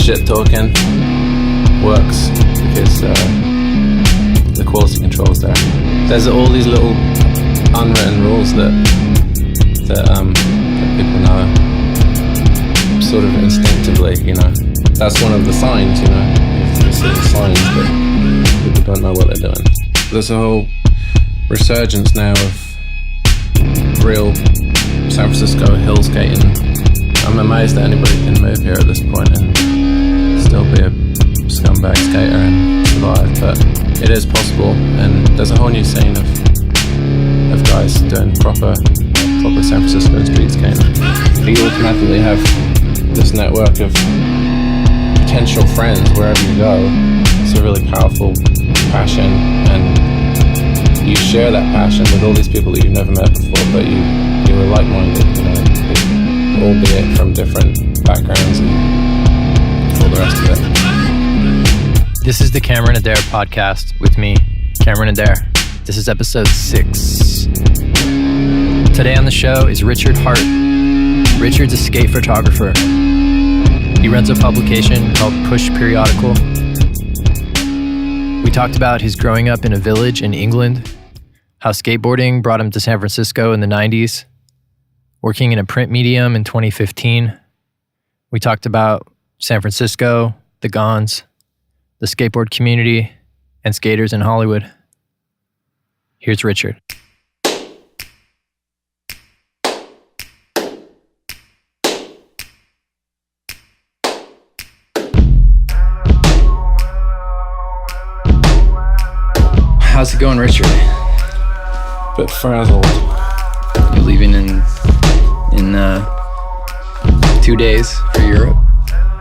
shit talking works because the quality control's there. There's all these little unwritten rules that people know sort of instinctively, you know. That's one of the signs, you know. There's certain signs that people don't know what they're doing. There's a whole resurgence now of real San Francisco hill skating. I'm amazed that anybody can move here at this point and still be a scumbag skater and survive, but it is possible, and there's a whole new scene of guys doing proper San Francisco street skating. You automatically have this network of potential friends wherever you go. It's a really powerful passion, and you share that passion with all these people that you've never met before, but you were like-minded, you know, albeit from different backgrounds and all the rest of it. This is the Cameron Adair podcast with me, Cameron Adair. This is episode 6. Today on the show is Richard Hart. Richard's a skate photographer. He runs a publication called Periodical. We talked about his growing up in a village in England, how skateboarding brought him to San Francisco in the 90s, working in a print medium in 2015. We talked about San Francisco, the Gons, the skateboard community, and skaters in Hollywood. Here's Richard. How's it going, Richard? Bit frazzled. You're leaving in 2 days for Europe?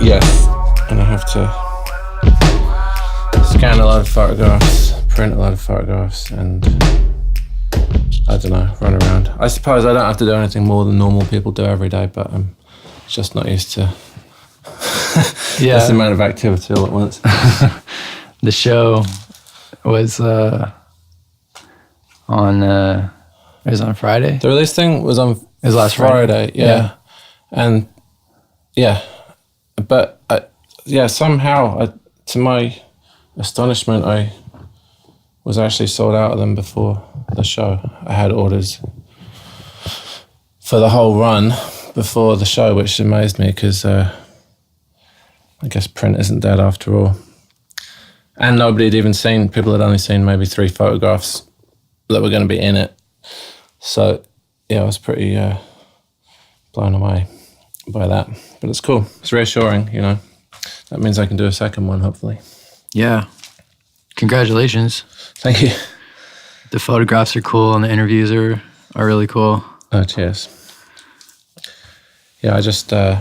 Yes, and I have to scan a lot of photographs, print a lot of photographs, and I don't know, run around. I suppose I don't have to do anything more than normal people do every day, but I'm just not used to this amount of activity all at once. The show was on Friday. The release thing was on last Friday, yeah. And but somehow, to my astonishment, I was actually sold out of them before the show. I had orders for the whole run before the show, which amazed me because I guess print isn't dead after all. And nobody had even seen, people had only seen maybe 3 photographs that were going to be in it. So, yeah, I was pretty blown away by that. But it's cool. It's reassuring, you know. That means I can do a second one, hopefully. Yeah. Congratulations. Thank you. The photographs are cool and the interviews are really cool. Oh, cheers. Yeah, I just did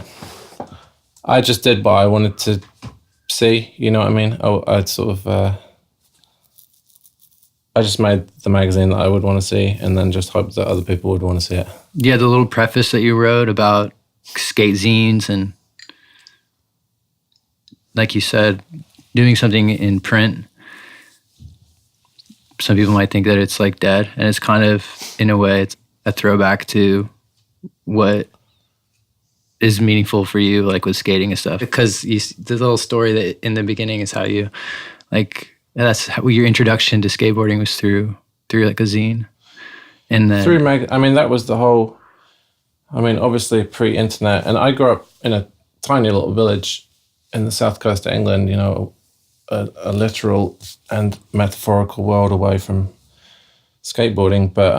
what I wanted to see, you know what I mean? I'd sort of, I just made the magazine that I would want to see and then just hoped that other people would want to see it. Yeah, the little preface that you wrote about skate zines and, like you said, doing something in print. Some people might think that it's like dead, and it's kind of, in a way, it's a throwback to what is meaningful for you, like with skating and stuff. Because the little story that in the beginning is how you, like, that's how your introduction to skateboarding was through like a zine. And then that was the whole, obviously pre-internet, and I grew up in a tiny little village in the south coast of England, you know, a literal and metaphorical world away from skateboarding. But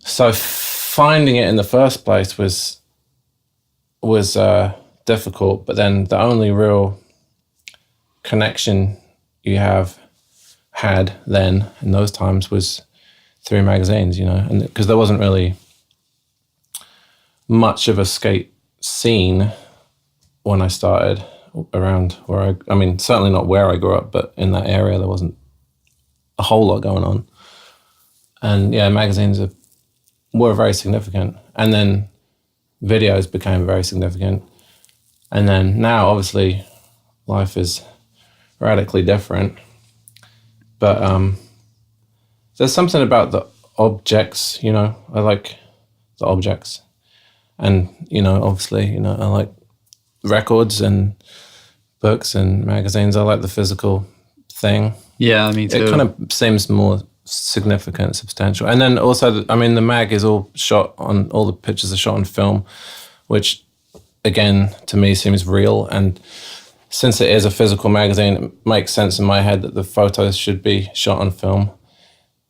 so finding it in the first place was difficult. But then the only real connection you had then in those times was through magazines, you know, and because there wasn't really much of a skate scene when I started around where certainly not where I grew up, but in that area there wasn't a whole lot going on. And yeah, magazines were very significant. And then videos became very significant. And then now, obviously, life is radically different. But there's something about the objects, you know. I like the objects. And, you know, obviously, you know, I like records and books and magazines. I like the physical thing. Yeah, me too. It kind of seems more significant, substantial. And then also, I mean, the mag is all the pictures are shot on film, which again, to me seems real. And since it is a physical magazine, it makes sense in my head that the photos should be shot on film.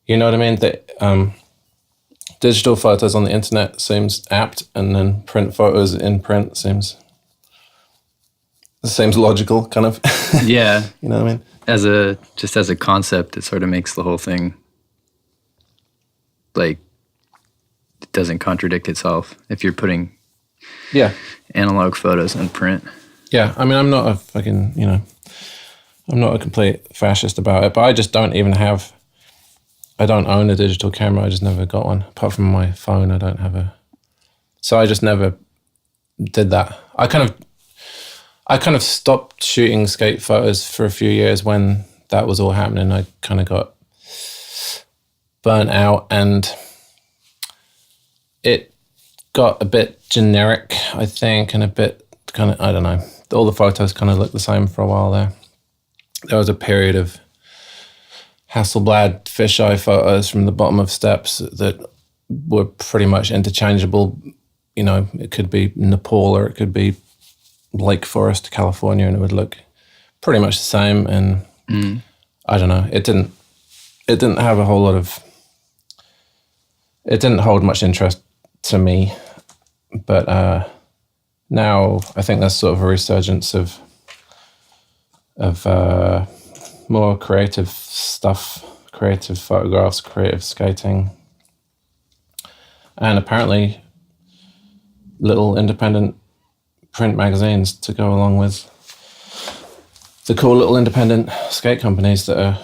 You know what I mean? That digital photos on the internet seems apt, and then print photos in print seems logical, kind of. Yeah. You know what I mean? As a concept, it sort of makes the whole thing, like, it doesn't contradict itself if you're putting analog photos in print. Yeah, I mean, I'm not a fucking, I'm not a complete fascist about it, but I just don't I don't own a digital camera. I just never got one. Apart from my phone, I don't have so I just never did that. I kind of stopped shooting skate photos for a few years when that was all happening. I kind of got burnt out, and it got a bit generic, I think, and a bit kind of, I don't know. All the photos kind of looked the same for a while there. There was a period of Hasselblad fisheye photos from the bottom of steps that were pretty much interchangeable. It could be Nepal or it could be Lake Forest, California, and it would look pretty much the same. And I don't know, it didn't have a whole lot of, it didn't hold much interest to me. But now I think there's sort of a resurgence of more creative stuff, creative photographs, creative skating, and apparently little independent print magazines to go along with the cool little independent skate companies that are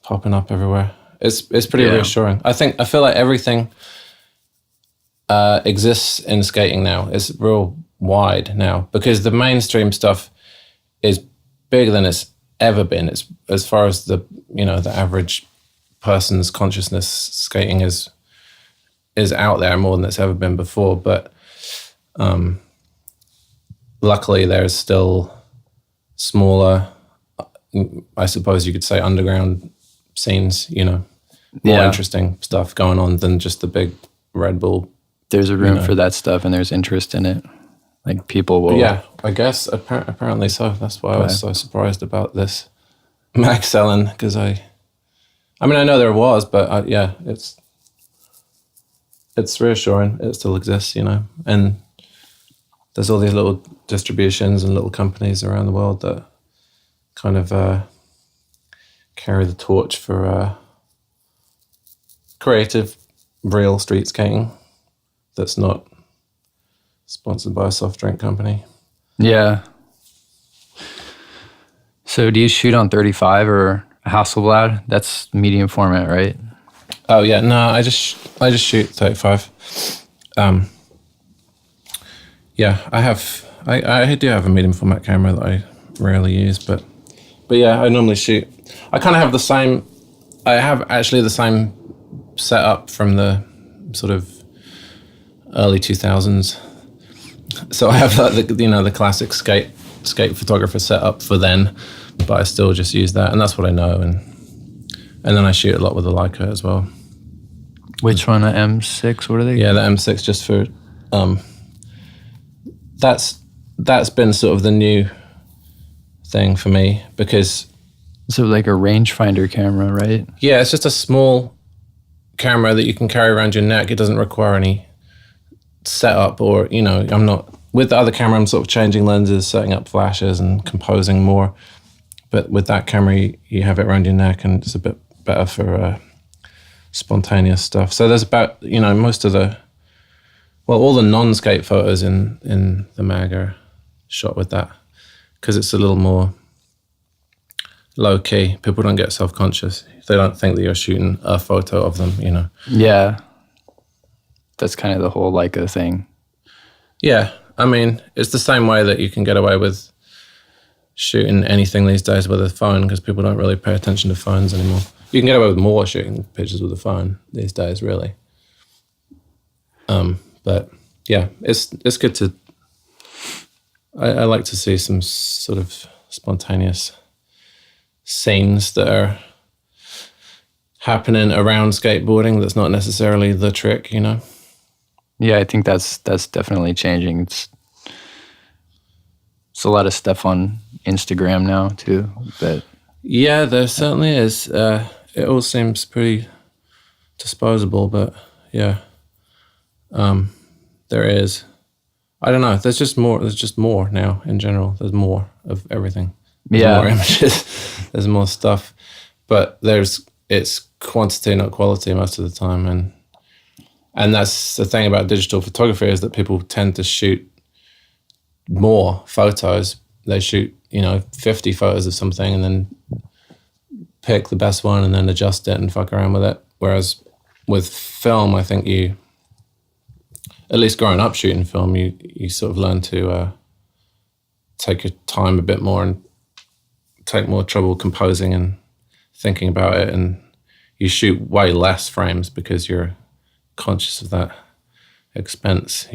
popping up everywhere. It's pretty reassuring. I feel like everything exists in skating now. It's real wide now because the mainstream stuff is bigger than it's ever been. It's as far as the average person's consciousness, skating is out there more than it's ever been before. But luckily, there's still smaller, I suppose you could say, underground scenes. More interesting stuff going on than just the big Red Bull. There's a room for that stuff, and there's interest in it. Like people will. Yeah, I guess apparently so. That's why I was so surprised about this mag selling, because I know there was, but it's reassuring. It still exists, and there's all these little distributions and little companies around the world that kind of carry the torch for creative, real street skating that's not sponsored by a soft drink company. Yeah. So do you shoot on 35 or a Hasselblad? That's medium format, right? Oh yeah, no, I just shoot 35. Yeah, I do have a medium format camera that I rarely use, but yeah, I normally shoot. I kind of have the same setup from the sort of early 2000s. So I have the classic skate photographer setup for then, but I still just use that, and that's what I know. And then I shoot a lot with the Leica as well. Which one? A M6? What are they? Yeah, the M6 just for that's been sort of the new thing for me, because so like a rangefinder camera, right? Yeah, it's just a small camera that you can carry around your neck. It doesn't require any setup, or I'm not with the other camera. I'm sort of changing lenses, setting up flashes, and composing more. But with that camera, you have it around your neck, and it's a bit better for spontaneous stuff. So there's about most of all the non-skate photos in the mag are shot with that, because it's a little more low key. People don't get self-conscious. They don't think that you're shooting a photo of them. Yeah. That's kind of the whole Leica thing. Yeah. I mean, it's the same way that you can get away with shooting anything these days with a phone, because people don't really pay attention to phones anymore. You can get away with more shooting pictures with a phone these days, really. But yeah, it's good to I like to see some sort of spontaneous scenes that are happening around skateboarding that's not necessarily the trick, you know? Yeah, I think that's definitely changing. It's a lot of stuff on Instagram now too. But yeah, there certainly is. It all seems pretty disposable, but yeah, there is. I don't know. There's just more. There's just more now in general. There's more of everything. There's more images. There's more stuff, but it's quantity, not quality, most of the time, and that's the thing about digital photography is that people tend to shoot more photos. They shoot 50 photos of something and then pick the best one and then adjust it and fuck around with it. Whereas with film, I think you, at least growing up shooting film, you sort of learn to take your time a bit more and take more trouble composing and thinking about it, and you shoot way less frames because you're conscious of that expense,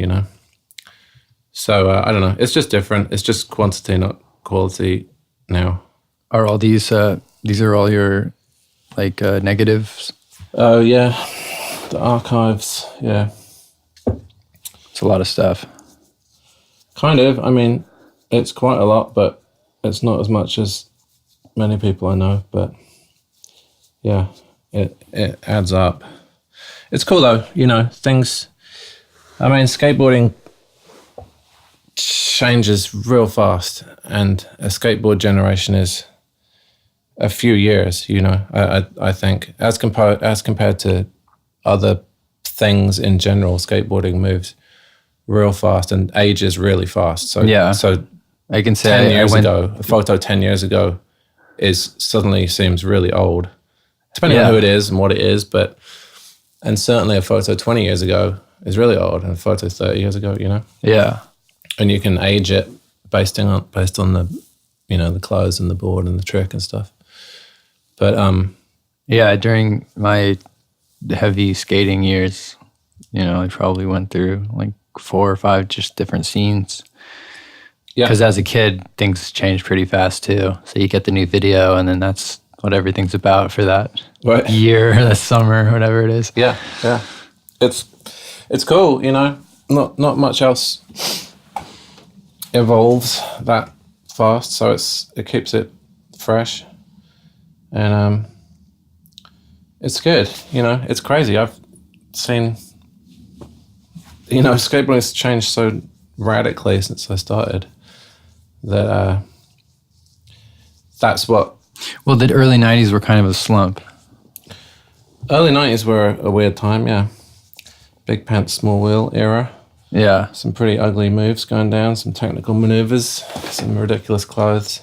So I don't know. It's just different. It's just quantity, not quality now. Are all these are all your negatives? Oh yeah, the archives. Yeah, it's a lot of stuff. Kind of. I mean, it's quite a lot, but it's not as much as many people I know. But yeah, it adds up. It's cool though. Things. I mean, skateboarding changes real fast, and a skateboard generation is a few years. I think as compared to other things in general, skateboarding moves real fast and ages really fast. So yeah, so I can say 10 years ago, a photo 10 years ago suddenly seems really old, depending on who it is and what it is. And certainly a photo 20 years ago is really old, and a photo 30 years ago, Yeah. And you can age it based on the, the clothes and the board and the trick and stuff. But yeah, during my heavy skating years, I probably went through 4 or 5 just different scenes. Yeah. Because as a kid, things change pretty fast too. So you get the new video, and then that's what everything's about for that year, that summer, whatever it is. Yeah, yeah. It's cool, Not much else evolves that fast, so it keeps it fresh, and it's good. It's crazy. I've seen, skateboarding's changed so radically since I started that that's what. Well, the early 90s were kind of a slump. Early 90s were a weird time, yeah. Big pants, small wheel era. Yeah. Some pretty ugly moves going down, some technical maneuvers, some ridiculous clothes.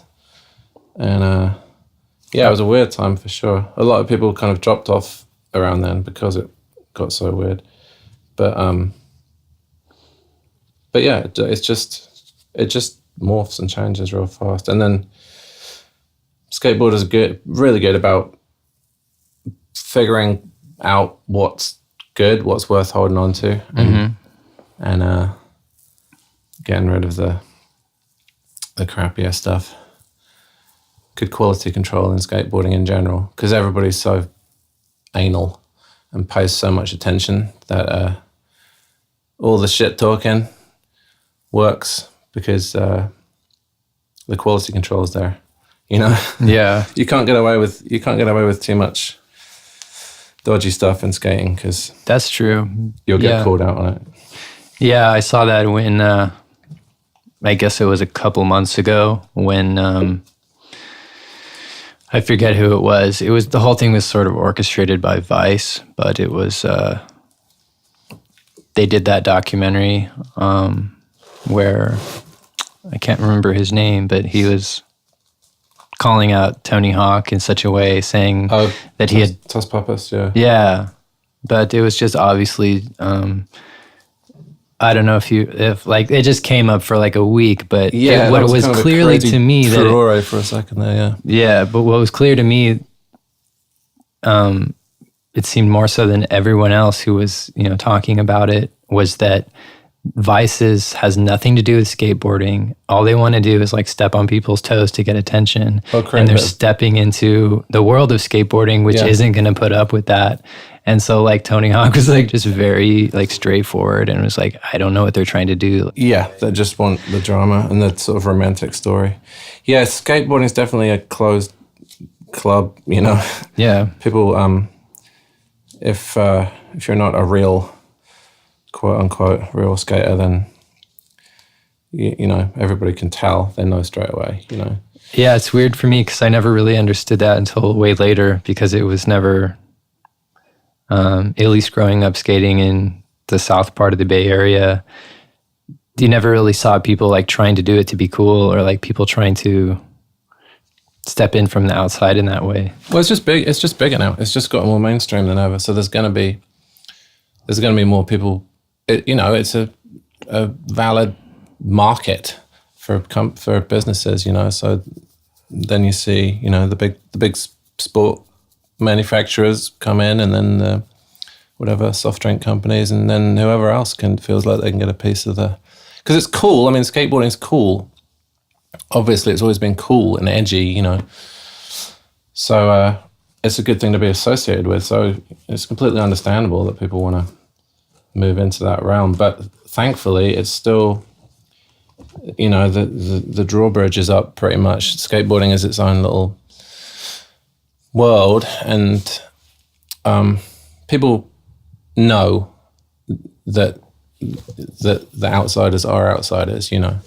And it was a weird time for sure. A lot of people kind of dropped off around then because it got so weird. But yeah, it just morphs and changes real fast. And then skateboarders are really good about figuring out what's good, what's worth holding on to, and getting rid of the crappier stuff. Good quality control in skateboarding in general, because everybody's so anal and pays so much attention that all the shit talking works because the quality control is there. Yeah. You can't get away with too much dodgy stuff in skating because that's true. You'll get called out on it. Yeah, I saw that when I guess it was a couple months ago when I forget who it was. It was the whole thing was sort of orchestrated by Vice, but it was they did that documentary where I can't remember his name, but he was calling out Tony Hawk in such a way, saying that he had Toss Papas, yeah. Yeah, but it was just obviously I don't know if it just came up for a week, but what was clearly to me that furore for a second there, yeah. Yeah, but what was clear to me, it seemed more so than everyone else who was talking about it, was that vices has nothing to do with skateboarding. All they want to do is like step on people's toes to get attention. And they're stepping into the world of skateboarding, which isn't going to put up with that. And so like Tony Hawk was like just very like straightforward and was like, I don't know what they're trying to do. Yeah, they just want the drama and the sort of romantic story. Yeah, skateboarding is definitely a closed club, you know. Yeah. People, if you're not a real, quote unquote, real skater, then, you know, everybody can tell. They know straight away, you know. Yeah, it's weird for me because I never really understood that until way later because it was never... at least growing up skating in the south part of the Bay Area, you never really saw people like trying to do it to be cool or like people trying to step in from the outside in that way. Well, it's just big. It's just bigger now. It's just got more mainstream than ever. So there's going to be more people. You know, it's a valid market for businesses. You know, so then you see, you know, the big sport manufacturers come in, and then whatever soft drink companies, and then whoever else feels like they can get a piece of because it's cool. I mean, skateboarding's cool. Obviously, it's always been cool and edgy, you know. So it's a good thing to be associated with. So it's completely understandable that people want to move into that realm. But thankfully, it's still, you know, the drawbridge is up pretty much. Skateboarding is its own little world, and people know that the outsiders are outsiders, you know.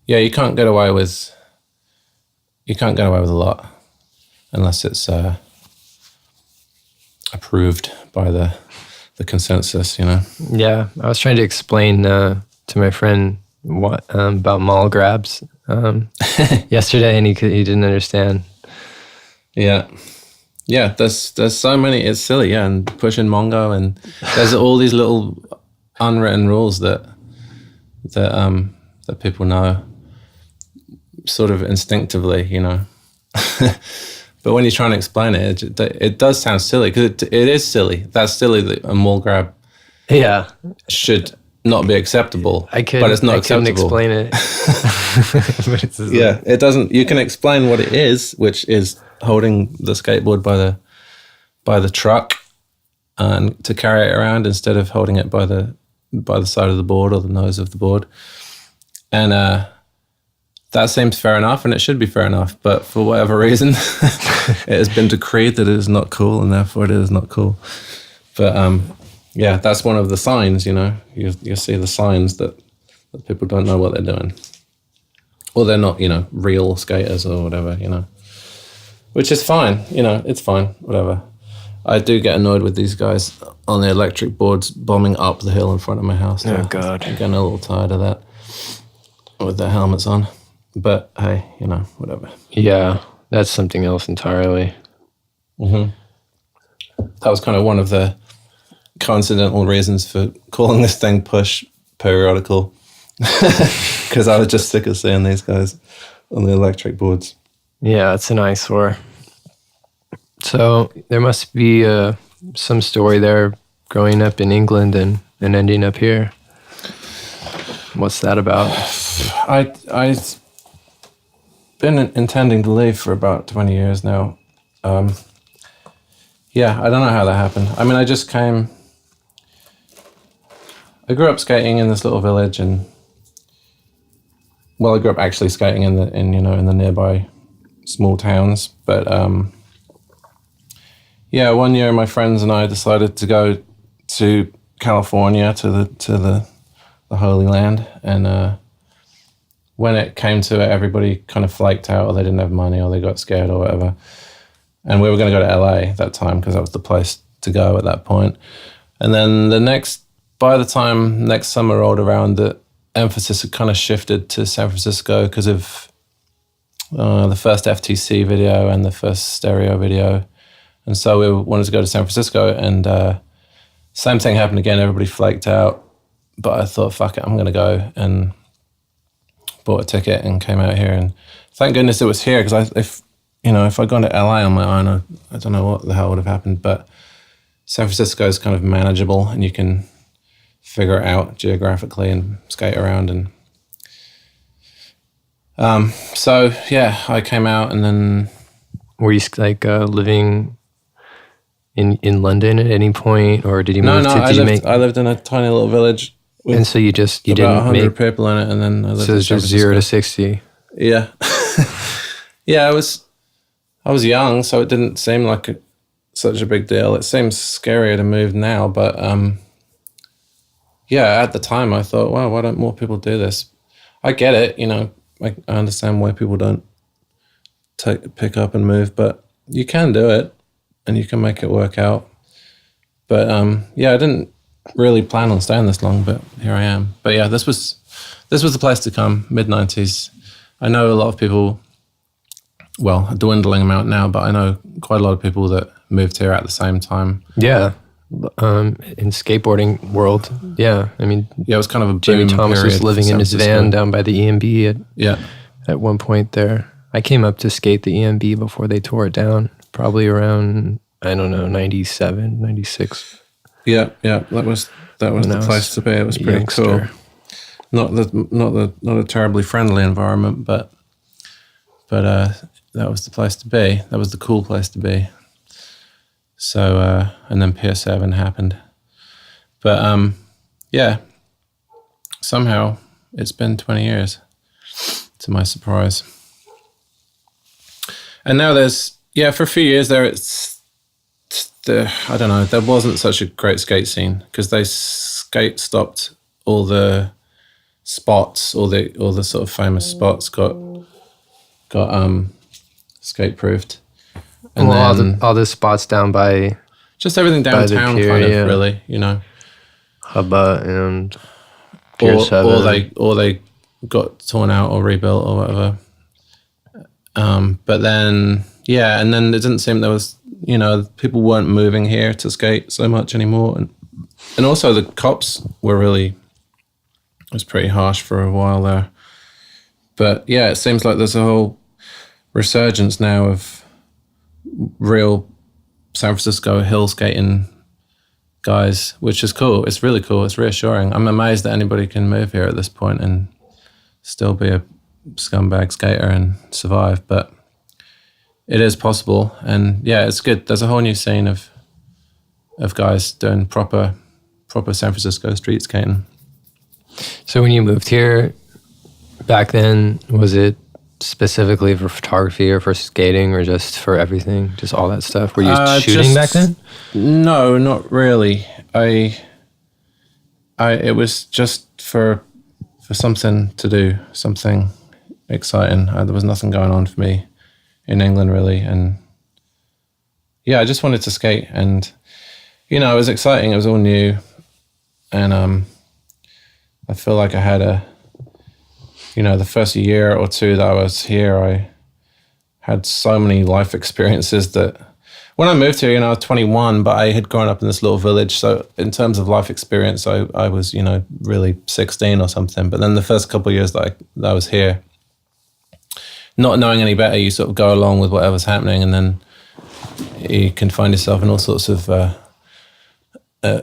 Yeah, you can't get away with a lot unless it's approved by the consensus, you know. Yeah, I was trying to explain to my friend what about mall grabs yesterday, and he didn't understand. Yeah, there's so many. It's silly, yeah, and pushing Mongo, and there's all these little unwritten rules that people know sort of instinctively, you know. But when you're trying to explain it does sound silly, because it is silly. That's silly that a mall grab should not be acceptable. But it's not acceptable. I couldn't explain it. But yeah, it doesn't. You can explain what it is, which is holding the skateboard by the truck and to carry it around instead of holding it by the side of the board or the nose of the board, and that seems fair enough, and it should be fair enough. But for whatever reason, it has been decreed that it is not cool, and therefore it is not cool. But yeah, that's one of the signs, you know. You see the signs that people don't know what they're doing, or they're not, you know, real skaters or whatever, you know. Which is fine, you know. It's fine, whatever. I do get annoyed with these guys on the electric boards bombing up the hill in front of my house. Oh God, I'm getting a little tired of that with their helmets on. But hey, you know, whatever. Yeah, that's something else entirely. Mm-hmm. That was kind of one of the coincidental reasons for calling this thing Push Periodical, because I was just sick of seeing these guys on the electric boards. Yeah, it's an eyesore. So there must be some story there growing up in England and ending up here. What's that about? I've been intending to leave for about 20 years now. Yeah, I don't know how that happened. I mean, I grew up skating in this little village, and I grew up actually skating in the nearby small towns. But yeah, one year my friends and I decided to go to California to the Holy Land, and when it came to it, everybody kind of flaked out, or they didn't have money, or they got scared, or whatever. And we were going to go to LA that time because that was the place to go at that point. And then by the time next summer rolled around, the emphasis had kind of shifted to San Francisco because of the first FTC video and the first stereo video. And so we wanted to go to San Francisco, and same thing happened again. Everybody flaked out, but I thought, fuck it, I'm going to go, and bought a ticket and came out here. And thank goodness it was here, because if I'd gone to LA on my own, I don't know what the hell would have happened. But San Francisco is kind of manageable, and you can figure it out geographically and skate around. And so yeah, I came out, and then Were you like living in London at any point, or did you move to? I lived in a tiny little village. And so you about didn't 100 make people in it, and then I lived so in it's San just 0 to Francisco. 60. Yeah, yeah. I was young, so it didn't seem like such a big deal. It seems scarier to move now, but yeah, at the time I thought, wow, why don't more people do this? I get it, I understand why people don't pick up and move, but you can do it, and you can make it work out. But yeah, I didn't really plan on staying this long, but here I am. But yeah, this was the place to come, mid-90s. I know a lot of people, well, a dwindling amount now, but I know quite a lot of people that moved here at the same time. Yeah. In skateboarding world, yeah. I mean, Yeah, it was kind of a Jamie boom Thomas was period living for in San his Francisco. van down by the EMB Yeah, at one point there. I came up to skate the EMB before they tore it down, probably around, I don't know, 97, 96. yeah. That was the place to be. It was pretty cool. Not a terribly friendly environment, but that was the place to be. That was the cool place to be. So and then Pier 7 happened, but yeah. Somehow it's been 20 years, to my surprise. And now for a few years there, I don't know, there wasn't such a great skate scene because they stopped all the spots, all the sort of famous spots got skate proofed. And then all the spots down by just everything by the downtown pier, kind of yeah. really, Hubba and Pier 7. or they got torn out or rebuilt or whatever. But then, yeah, and then it didn't seem there was, people weren't moving here to skate so much anymore. And also the cops it was pretty harsh for a while there. But yeah, it seems like there's a whole resurgence now of real San Francisco hill skating guys, which is cool. It's really cool. It's reassuring. I'm amazed that anybody can move here at this point and still be a scumbag skater and survive, but it is possible. And yeah, it's good. There's a whole new scene of guys doing proper San Francisco street skating. So when you moved here back then, was it specifically for photography or for skating or just for everything? Just all that stuff? Were you shooting back then? No, not really. It was just for something to do, something exciting. There was nothing going on for me in England really, and yeah, I just wanted to skate, and it was exciting. It was all new, and I feel like I had the first year or two that I was here, I had so many life experiences that when I moved here, I was 21, but I had grown up in this little village. So in terms of life experience, I was, really 16 or something. But then the first couple of years that I was here, not knowing any better, you sort of go along with whatever's happening, and then you can find yourself in all sorts of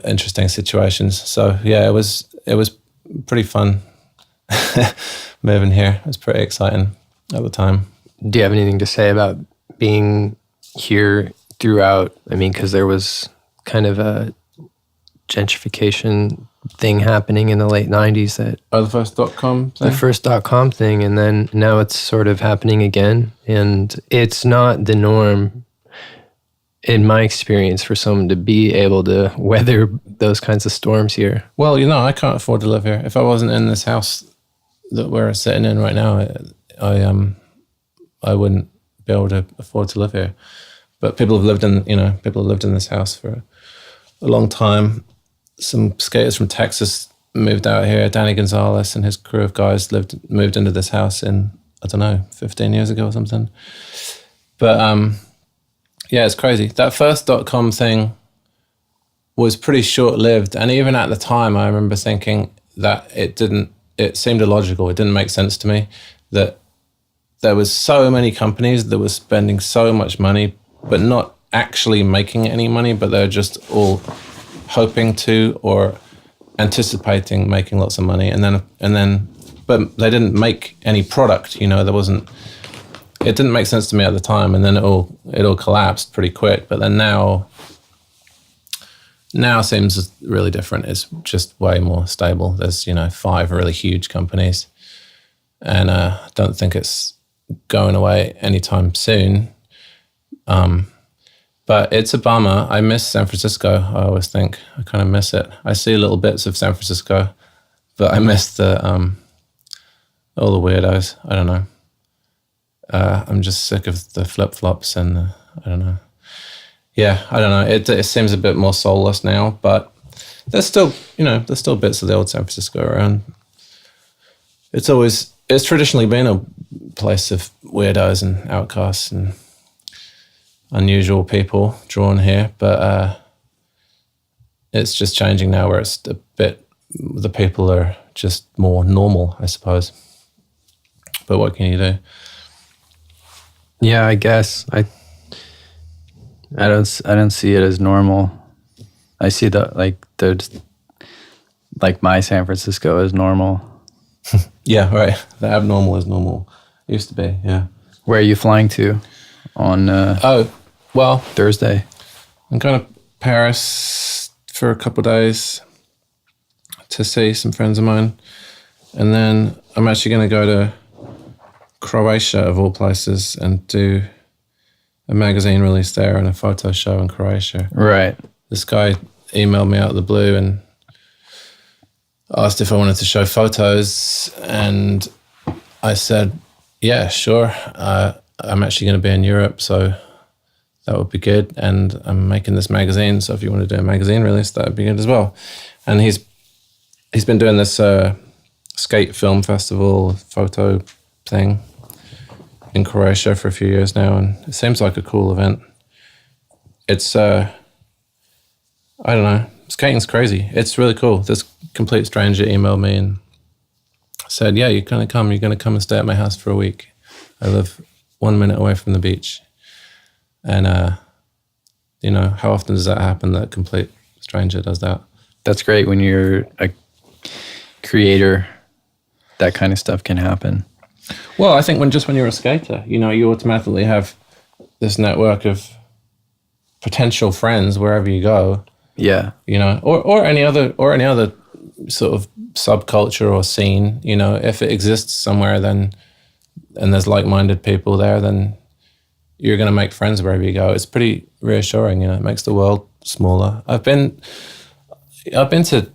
interesting situations. So yeah, it was pretty fun moving here. It was pretty exciting at the time. Do you have anything to say about being here throughout? I mean, because there was kind of a gentrification thing happening in the late 90s that the first .com thing? The first .com thing, and then now it's sort of happening again, and it's not the norm in my experience for someone to be able to weather those kinds of storms here. Well, I can't afford to live here. If I wasn't in this house that we're sitting in right now, I wouldn't be able to afford to live here. But people have lived in this house for a long time. Some skaters from Texas moved out here. Danny Gonzalez and his crew of guys moved into this house in, 15 years ago or something. But yeah, it's crazy. That first .com thing was pretty short-lived. And even at the time, I remember thinking that it seemed illogical. It didn't make sense to me that there was so many companies that were spending so much money, but not actually making any money, but they're just all hoping to, or anticipating making lots of money, and then, but they didn't make any product. You know, it didn't make sense to me at the time, and then it all collapsed pretty quick. But then now seems really different. It's just way more stable. There's 5 really huge companies, and I don't think it's going away anytime soon. But it's a bummer. I miss San Francisco. I always think I kind of miss it. I see little bits of San Francisco, but I miss all the weirdos. I don't know. I'm just sick of the flip-flops and I don't know. Yeah, I don't know. It seems a bit more soulless now, but there's still bits of the old San Francisco around. It's traditionally been a place of weirdos and outcasts and unusual people drawn here, but it's just changing now where it's the people are just more normal, I suppose. But what can you do? Yeah, I guess I don't see it as normal. I see my San Francisco as normal. Yeah, right. The abnormal is normal. It used to be, yeah. Where are you flying to on Thursday? I'm going to Paris for a couple of days to see some friends of mine. And then I'm actually going to go to Croatia, of all places, and do a magazine release there and a photo show in Croatia. Right. This guy emailed me out of the blue and asked if I wanted to show photos, and I said, yeah, sure. I'm actually going to be in Europe, so that would be good. And I'm making this magazine, so if you want to do a magazine release, that would be good as well. And he's been doing this skate film festival photo thing in Croatia for a few years now, and it seems like a cool event. It's I don't know, skating's crazy. It's really cool. This complete stranger emailed me and said, yeah, you're going to come and stay at my house for a week. I live 1 minute away from the beach. And how often does that happen, that a complete stranger does that? That's great. When you're a creator, that kind of stuff can happen. Well, I think when you're a skater, you automatically have this network of potential friends wherever you go. Yeah. Or any other sort of subculture or scene. If it exists somewhere, then and there's like-minded people there, then you're going to make friends wherever you go. It's pretty reassuring. It makes the world smaller. I've been to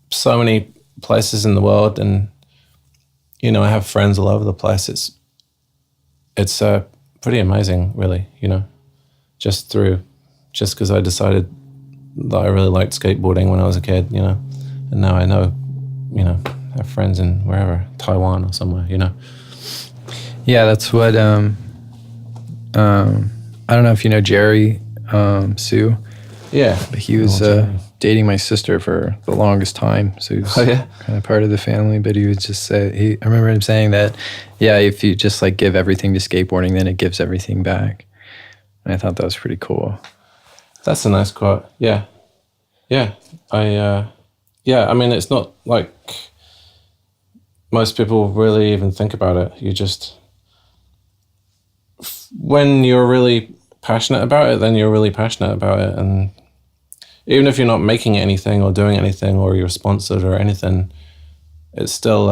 so many places in the world, and I have friends all over the place. It's pretty amazing, really. Just because I decided that I really liked skateboarding when I was a kid, and now I know, have friends in wherever, Taiwan or somewhere, Yeah, that's what. I don't know if you know Jerry Sue. Yeah, but he was dating my sister for the longest time, so he was kind of part of the family. But he would just say, I remember him saying that, yeah, if you just give everything to skateboarding, then it gives everything back. And I thought that was pretty cool. That's a nice quote. Yeah. I mean, it's not like most people really even think about it. You just, when you're really passionate about it, then you're really passionate about it. And even if you're not making anything or doing anything or you're sponsored or anything, it's still,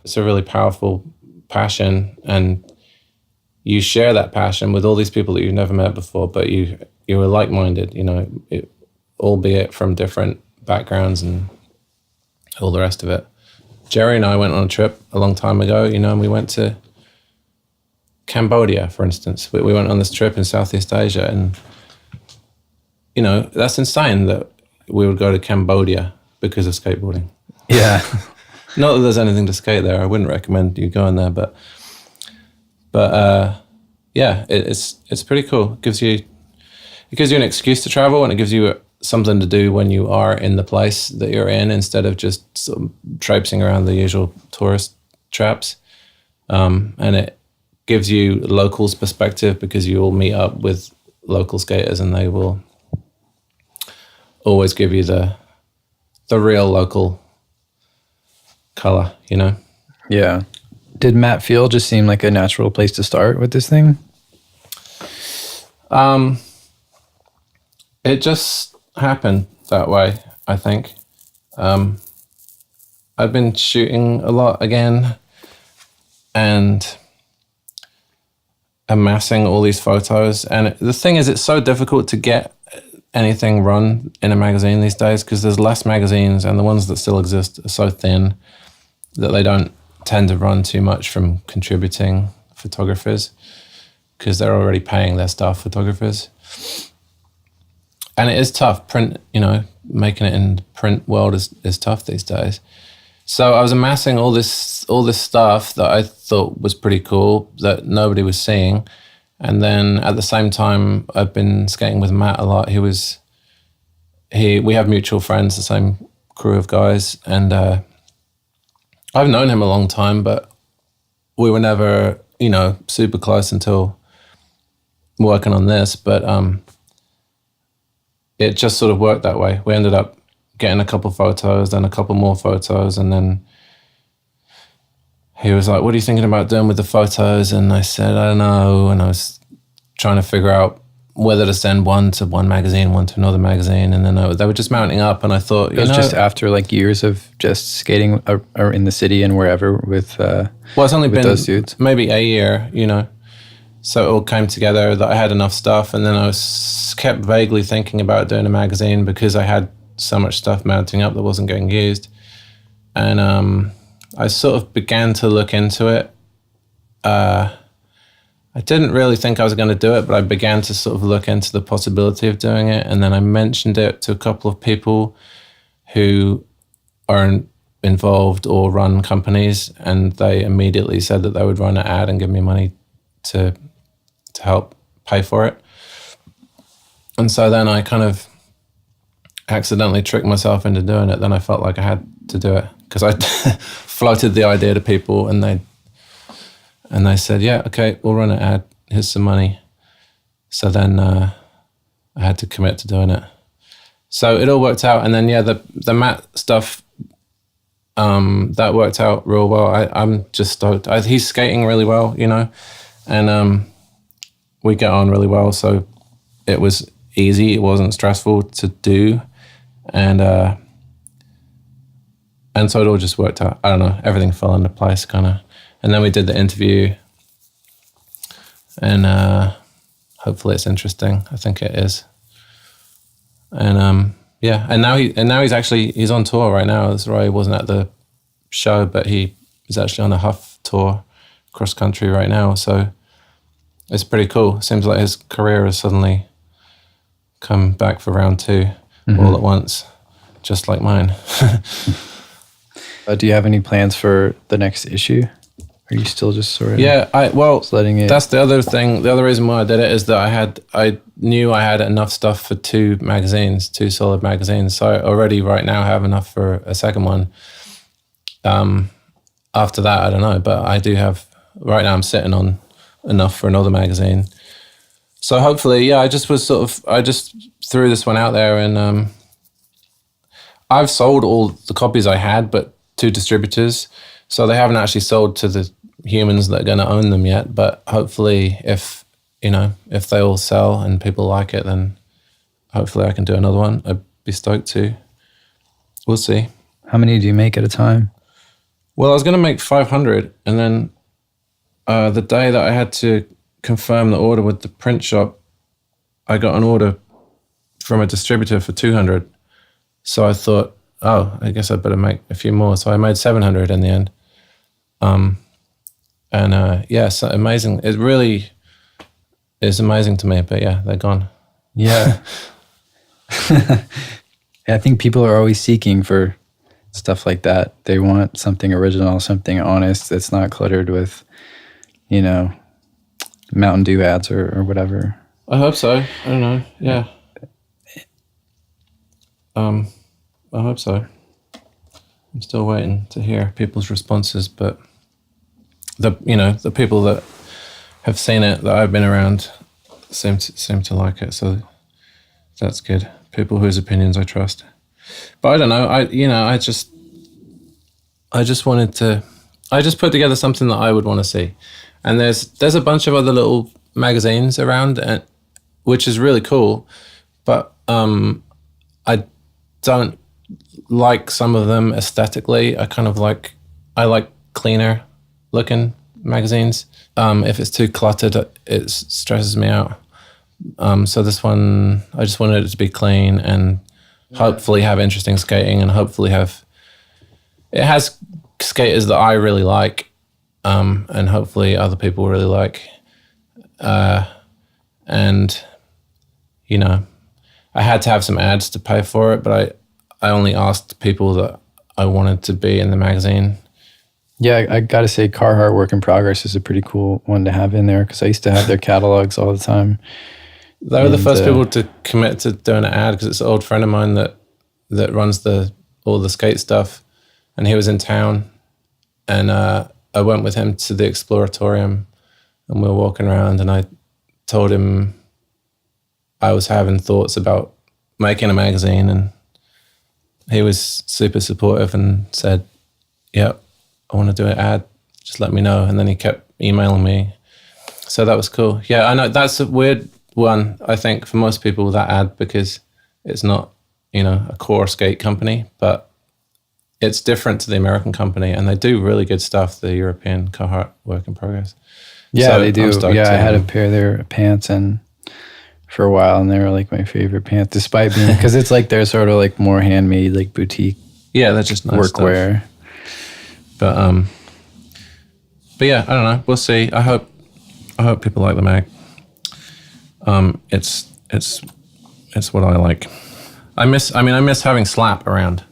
it's a really powerful passion. And you share that passion with all these people that you've never met before, but you were like-minded, albeit from different backgrounds and all the rest of it. Jerry and I went on a trip a long time ago, and we went to Cambodia, for instance. We went on this trip in Southeast Asia, and, that's insane that we would go to Cambodia because of skateboarding. Yeah. Not that there's anything to skate there. I wouldn't recommend you going there, but yeah, it's pretty cool. It gives you an excuse to travel, and it gives you something to do when you are in the place that you're in, instead of just sort of traipsing around the usual tourist traps. And it gives you locals' perspective, because you will meet up with local skaters, and they will always give you the the real local color, you know? Yeah. Did Matt Field just seem like a natural place to start with this thing? It just happened that way, I think. I've been shooting a lot again and amassing all these photos. And the thing is, it's so difficult to get anything run in a magazine these days because there's less magazines, and the ones that still exist are so thin that they don't tend to run too much from contributing photographers because they're already paying their staff photographers. And it is tough. Print, you know, making it in the print world is tough these days. So I was amassing all this stuff that I thought was pretty cool that nobody was seeing. And then at the same time, I've been skating with Matt a lot. We have mutual friends, the same crew of guys. And I've known him a long time, but we were never, you know, super close until working on this. But it just sort of worked that way. We ended up getting a couple photos, then a couple more photos, and then he was like, "What are you thinking about doing with the photos?" And I said, "I don't know." And I was trying to figure out whether to send one to one magazine, one to another magazine, and then they were just mounting up. And I thought, it was just after like years of just skating or in the city and wherever with it's only been those dudes, maybe a year, you know. So it all came together that I had enough stuff, and then I kept vaguely thinking about doing a magazine because I had so much stuff mounting up that wasn't getting used. And I sort of began to look into it. I didn't really think I was going to do it, but I began to sort of look into the possibility of doing it. And then I mentioned it to a couple of people who are involved or run companies, and they immediately said that they would run an ad and give me money to help pay for it. And so then I kind of accidentally tricked myself into doing it. Then I felt like I had to do it because I floated the idea to people, and they said, "Yeah, okay, we'll run an ad. Here's some money." So then I had to commit to doing it. So it all worked out. And then, yeah, the Matt stuff, that worked out real well. I'm just stoked. He's skating really well, you know, and we get on really well. So it was easy. It wasn't stressful to do. And so it all just worked out. I don't know. Everything fell into place kind of. And then we did the interview, and hopefully it's interesting. I think it is. And yeah, and now he's on tour right now. That's right. He wasn't at the show, but he is actually on a Huff tour cross country right now. So it's pretty cool. Seems like his career has suddenly come back for round 2 all at once, just like mine. Do you have any plans for the next issue? Are you still just sort of letting it? That's the other thing. The other reason why I did it is that I knew I had enough stuff for 2 solid magazines. So I already right now have enough for a second one. After that, I don't know, but I do have, right now I'm sitting on enough for another magazine. So hopefully, yeah, I just threw this one out there, and I've sold all the copies I had, but to distributors. So they haven't actually sold to the humans that are going to own them yet. But hopefully, if they all sell and people like it, then hopefully I can do another one. I'd be stoked to. We'll see. How many do you make at a time? Well, I was going to make 500, and then the day that I had to confirm the order with the print shop, I got an order from a distributor for 200. So I thought, oh, I guess I'd better make a few more. So I made 700 in the end. Yeah, so amazing. It really is amazing to me, but yeah, they're gone. Yeah. I think people are always seeking for stuff like that. They want something original, something honest that's not cluttered with, Mountain Dew ads or whatever. I hope so. I don't know. Yeah. I hope so. I'm still waiting to hear people's responses, but the people that have seen it that I've been around seem to like it, so that's good. People whose opinions I trust. But I don't know. I just wanted to. I just put together something that I would want to see, and there's a bunch of other little magazines around, and which is really cool. But I don't like some of them aesthetically. I like cleaner looking magazines. If it's too cluttered, it stresses me out. So this one, I just wanted it to be clean and hopefully have interesting skating, and hopefully it has skaters that I really like, and hopefully other people really like. And you know, I had to have some ads to pay for it, but I only asked people that I wanted to be in the magazine. Yeah, I got to say Carhartt Work in Progress is a pretty cool one to have in there, because I used to have their catalogs all the time. They were the first people to commit to doing an ad, because it's an old friend of mine that runs all the skate stuff, and he was in town, and I went with him to the Exploratorium, and we were walking around, and I told him I was having thoughts about making a magazine, and he was super supportive and said, "Yep, I want to do an ad, just let me know." And then he kept emailing me. So that was cool. Yeah, I know that's a weird one, I think, for most people, that ad, because it's not, a core skate company, but it's different to the American company, and they do really good stuff, the European Carhartt Work in Progress. Yeah, so they do. Yeah, I had a pair of their pants and for a while, and they were like my favorite pants, despite being, because it's like they're sort of like more handmade, like boutique. Yeah, they're just nice workwear. Stuff. But yeah, I don't know. We'll see. I hope people like the mag. It's what I like. I miss having Slap around.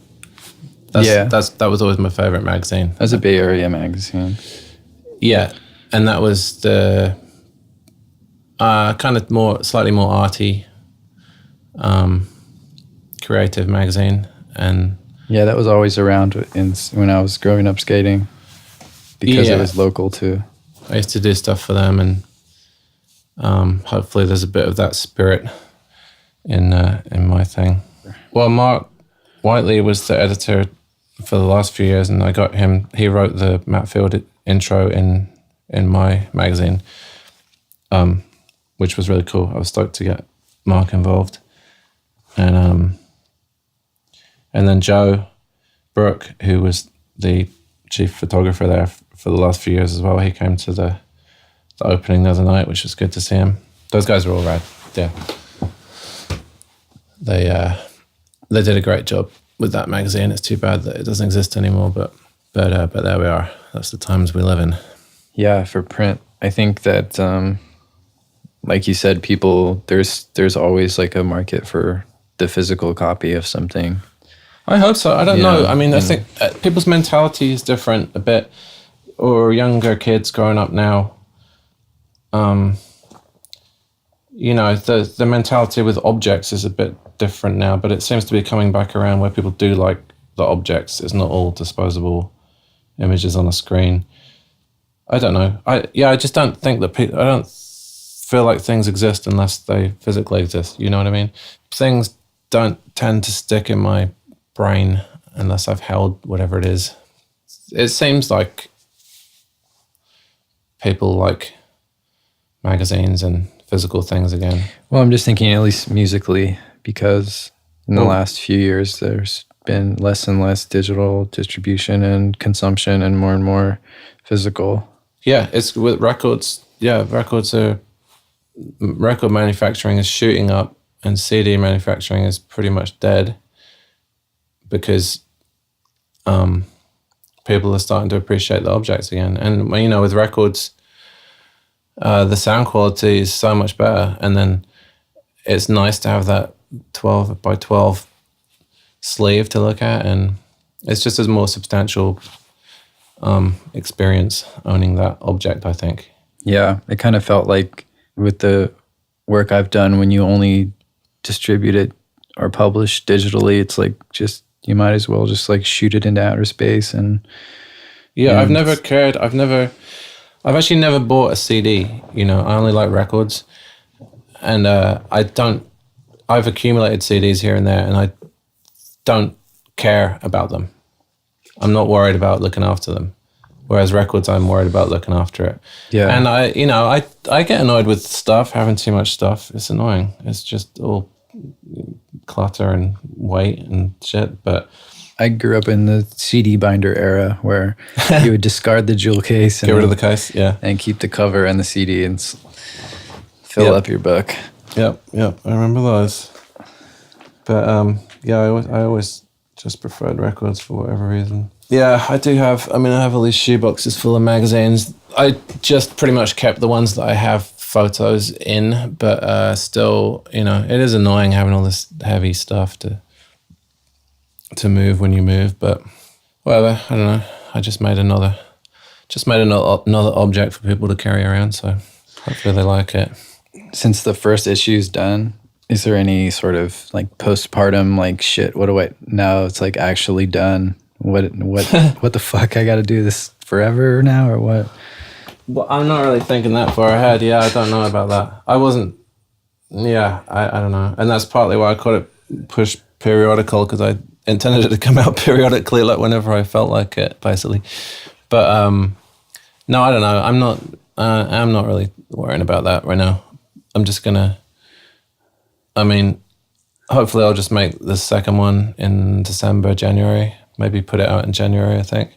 That was always my favorite magazine. That's a Bay Area magazine. Yeah, and that was the kind of slightly more arty, creative magazine, and yeah, that was always around when I was growing up skating, because it was local too. I used to do stuff for them, and hopefully there's a bit of that spirit in my thing. Well, Mark Whiteley was the editor for the last few years, and I got him. He wrote the Matt Field intro in my magazine, which was really cool. I was stoked to get Mark involved, and then Joe Brooke, who was the chief photographer there for the last few years as well. He came to the opening the other night, which was good to see him. Those guys were all rad. Yeah, they did a great job with that magazine. It's too bad that it doesn't exist anymore, but there we are. That's the times we live in. Yeah, for print, I think that like you said, people there's always like a market for the physical copy of something. I hope so. I don't know. I mean, I think people's mentality is different a bit, or younger kids growing up now. The mentality with objects is a bit different now, but it seems to be coming back around where people do like the objects. It's not all disposable images on a screen. I don't know. I just don't think that I don't feel like things exist unless they physically exist. You know what I mean? Things don't tend to stick in my brain unless I've held whatever it is. It seems like people like magazines and physical things again. Well, I'm just thinking at least musically, because in the last few years there's been less and less digital distribution and consumption, and more physical. Yeah, it's with records. Yeah, record manufacturing is shooting up, and CD manufacturing is pretty much dead, because people are starting to appreciate the objects again. And with records, the sound quality is so much better, and then it's nice to have that 12 by 12 sleeve to look at, and it's just a more substantial experience owning that object, I think. Yeah, it kind of felt like with the work I've done, when you only distribute it or publish digitally, it's like just, you might as well just like shoot it into outer space. And I've never cared. I've actually never bought a CD. I only like records, and I've accumulated CDs here and there, and don't care about them. I'm not worried about looking after them. Whereas records, I'm worried about looking after it. Yeah. And I get annoyed with stuff, having too much stuff. It's annoying. It's just all clutter and weight and shit. But I grew up in the CD binder era where you would discard the jewel case and get rid of the case, yeah. and keep the cover and the CD and fill up your book. Yep. I remember those. But I always just preferred records for whatever reason. Yeah, I have all these shoeboxes full of magazines. I just pretty much kept the ones that I have photos in, but still, it is annoying having all this heavy stuff to move when you move, but whatever, I don't know. I just made another object for people to carry around, so hopefully they like it. Since the first issue's done, is there any sort of like postpartum like shit? What do I now? It's like actually done. What the fuck? I got to do this forever now, or what? Well, I'm not really thinking that far ahead. Yeah, I don't know about that. I wasn't. Yeah, I don't know, and that's partly why I called it Push Periodical, because I intended it to come out periodically, like whenever I felt like it, basically. But no, I don't know. I'm not really worrying about that right now. I'm just gonna. Hopefully I'll just make the second one in December, January. Maybe put it out in January, I think.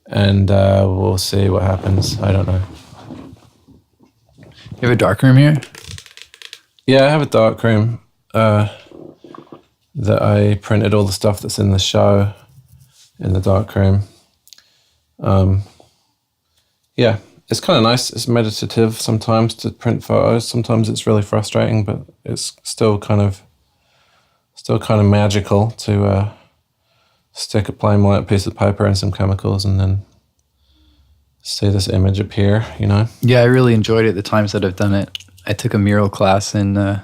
And we'll see what happens. I don't know. You have a dark room here? Yeah, I have a dark room that I printed all the stuff that's in the show in the dark room. Yeah, it's kind of nice. It's meditative sometimes to print photos. Sometimes it's really frustrating, but it's still kind of magical to stick a plain white piece of paper and some chemicals and then see this image appear, Yeah, I really enjoyed it the times that I've done it. I took a mural class at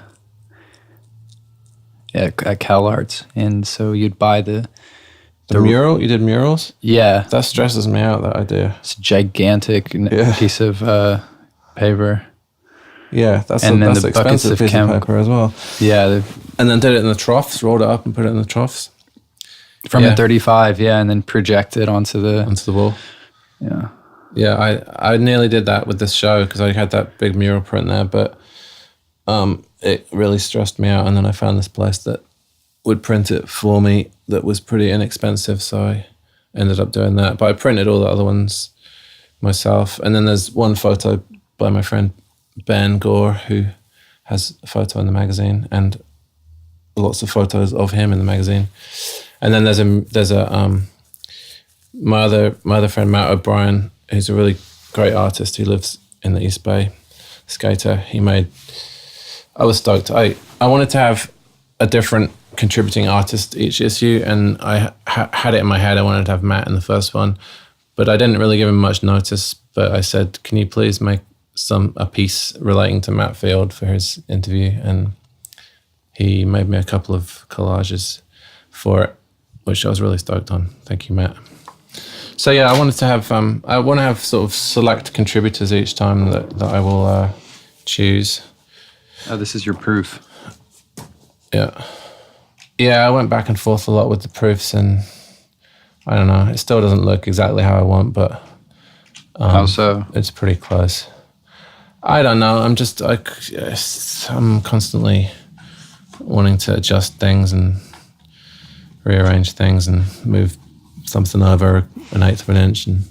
Cal Arts, and so you'd buy the mural. You did murals? Yeah. That stresses me out, that idea. It's a gigantic piece of paper. Yeah, that's and an expensive piece of paper as well. Yeah. And then did it in the troughs, rolled it up and put it in the troughs. From a 35, and then project it onto the wall. Yeah. Yeah, I nearly did that with this show because I had that big mural print there, but it really stressed me out. And then I found this place that would print it for me that was pretty inexpensive, so I ended up doing that. But I printed all the other ones myself. And then there's one photo by my friend Ben Gore, who has a photo in the magazine and lots of photos of him in the magazine. And then there's my other friend Matt O'Brien, who's a really great artist who lives in the East Bay, skater. I was stoked. I wanted to have a different contributing artist each issue, and I had it in my head. I wanted to have Matt in the first one, but I didn't really give him much notice. But I said, can you please make a piece relating to Matt Field for his interview? And he made me a couple of collages for it, which I was really stoked on. Thank you, Matt. So yeah, I want to have sort of select contributors each time that I will choose. Oh, this is your proof. Yeah, I went back and forth a lot with the proofs, and I don't know, it still doesn't look exactly how I want, but how so? It's pretty close. I don't know. I'm constantly wanting to adjust things and rearrange things and move something over 1/8 of an inch, and